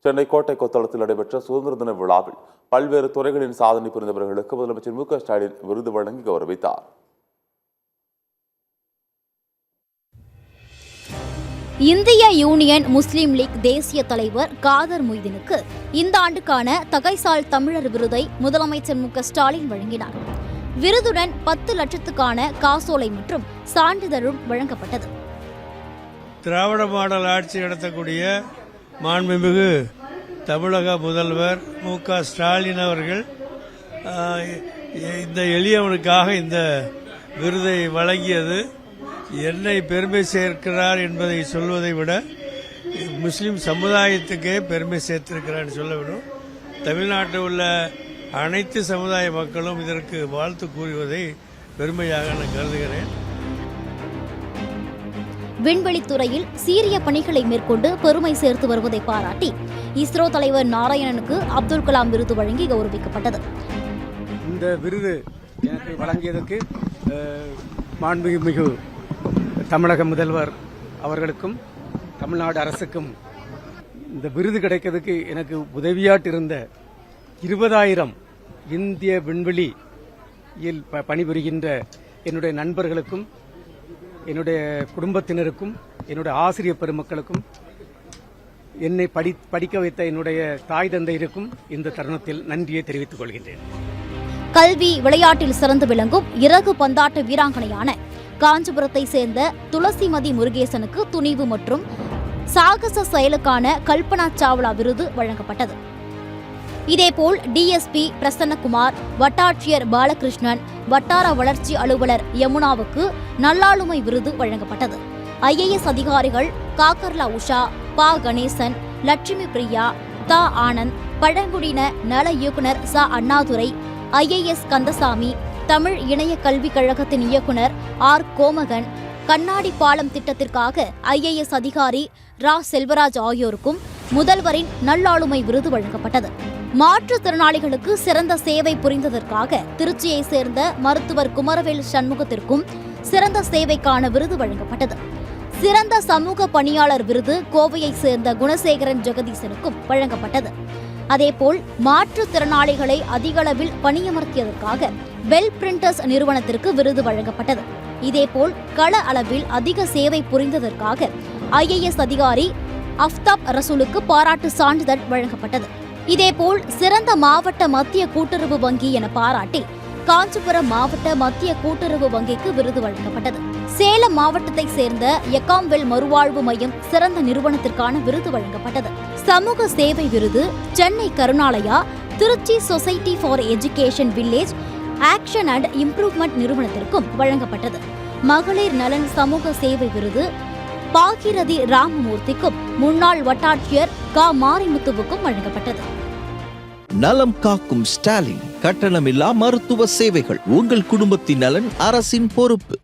சென்னை கோட்டை கொத்தளத்தில் நடைபெற்ற சுதந்திர தின விழாவில் பல்வேறு துறைகளின் சாதனை புரிந்தவர்களுக்கு முதலமைச்சர் மு க ஸ்டாலின் விருது வழங்கி கௌரவித்தார். இந்திய யூனியன் முஸ்லீம் லீக் தேசிய தலைவர் காதர் மொய்தீனுக்கு இந்த ஆண்டுக்கான தகைசால் தமிழர் விருதை முதலமைச்சர் மு க ஸ்டாலின் வழங்கினார். விருதுடன் 10 லட்சத்துக்கான காசோலை மற்றும் சான்றிதழும் வழங்கப்பட்டது. திராவிட மாடல் ஆட்சி நடத்தக்கூடிய மாண்புமிகு தமிழக முதல்வர் மு க ஸ்டாலின் அவர்கள் இந்த எளியவனுக்காக இந்த விருதை வழங்கியது என்னை பெருமை சேர்க்கிறார் என்பதை சொல்வதை விட முஸ்லிம் சமுதாயத்துக்கே பெருமை சேர்த்திருக்கிறார் சொல்ல வேண்டும். தமிழ்நாட்டில் உள்ள அனைத்து சமுதாய மக்களும் இதற்கு வாழ்த்து கூறுவதை பெருமையாக நான் கருதுகிறேன். விண்வெளித்துறையில் சீரிய பணிகளை மேற்கொண்டு பெருமை சேர்த்து வருவதை பாராட்டி இஸ்ரோ தலைவர் நாராயணனுக்கு அப்துல் கலாம் விருது வழங்கி கௌரவிக்கப்பட்டது. இந்த விருது எனக்கு வழங்கியதற்கு மாண்புமிகு தமிழக முதல்வர் அவர்களுக்கும் தமிழ்நாடு அரசுக்கும் இந்த விருது கிடைக்கிறதுக்கு எனக்கு உதவியாட்டு இருந்த 20,000 இந்திய விண்வெளியில் பணிபுரிகின்ற என்னுடைய நண்பர்களுக்கும் என்னுடைய குடும்பத்தினருக்கும் என்னுடைய ஆசிரியர் பெருமக்களுக்கும் என்னை படிக்க வைத்த என்னுடைய தாய் தந்தையருக்கும் இந்த தருணத்தில் நன்றியை தெரிவித்துக் கொள்கின்றேன். கல்வி விளையாட்டில் சிறந்து விளங்கும் இறகு பந்தாட்ட வீராங்கனையான காஞ்சிபுரத்தை சேர்ந்த துளசிமதி முருகேசனுக்கு துணிவு மற்றும் சாகச செயலுக்கான கல்பனா சாவ்லா விருது வழங்கப்பட்டது. இதேபோல் டிஎஸ்பி பிரசன்னகுமார், வட்டாட்சியர் பாலகிருஷ்ணன், வட்டார வளர்ச்சி அலுவலர் யமுனாவுக்கு நல்லாளுமை விருது வழங்கப்பட்டது. ஐஏஎஸ் அதிகாரிகள் காக்கர்லா உஷா, பா கணேசன், லட்சுமி பிரியா, தா ஆனந்த், பழங்குடியின நல இயக்குனர் ச அண்ணாதுரை, ஐஏஎஸ் கந்தசாமி, தமிழ் இணைய கல்விக் கழகத்தின் இயக்குனர் ஆர் கோமகன், கண்ணாடி பாலம் திட்டத்திற்காக ஐஏஎஸ் அதிகாரி ரா செல்வராஜ் ஆகியோருக்கும் முதல்வரின் நல்லாளுமை விருது வழங்கப்பட்டது. மாற்றுத்திறனாளிகளுக்கு சிறந்த சேவை புரிந்ததற்காக திருச்சியை சேர்ந்த மருத்துவர் குமரவேல் சண்முகத்திற்கும் சிறந்த சேவைக்கான விருது வழங்கப்பட்டது. சிறந்த சமூக பணியாளர் விருது கோவையை சேர்ந்த குணசேகரன் ஜெகதீசனுக்கும் வழங்கப்பட்டது. அதேபோல் மாற்றுத்திறனாளிகளை அதிகளவில் பணியமர்த்தியதற்காக பெல் பிரிண்டர்ஸ் நிறுவனத்திற்கு விருது வழங்கப்பட்டது. இதேபோல் கள அளவில் அதிக சேவை புரிந்ததற்காக ஐஏஎஸ் அதிகாரி அஃப்தாப் ரசூலுக்கு பாராட்டு சான்றிதழ் வழங்கப்பட்டது. இதேபோல் சிறந்த மாவட்ட மத்திய கூட்டுறவு வங்கி என பாராட்டி காஞ்சிபுரம் மாவட்ட மத்திய கூட்டுறவு வங்கிக்கு விருது வழங்கப்பட்டது. சேலம் மாவட்டத்தை சேர்ந்த எக்காம்வெல் மறுவாழ்வு மையம் சிறந்த நிறுவனத்திற்கான விருது வழங்கப்பட்டது. சமூக சேவை விருது Chennai Karunalaya, Trichy society for education village action and improvement நிறுவனத்திற்கும் வழங்கப்பட்டது. மகளிர் நலன் சமூக சேவை விருது பாகிரதி ராமமூர்த்திக்கும் முன்னாள் வட்டாட்சியர் கா மாரிமுத்துவுக்கும் வழங்கப்பட்டது. நலம் காக்கும் ஸ்டாலின் கட்டணமில்லா மருத்துவ சேவைகள். உங்கள் குடும்பத்தின் நலன் அரசின் பொறுப்பு.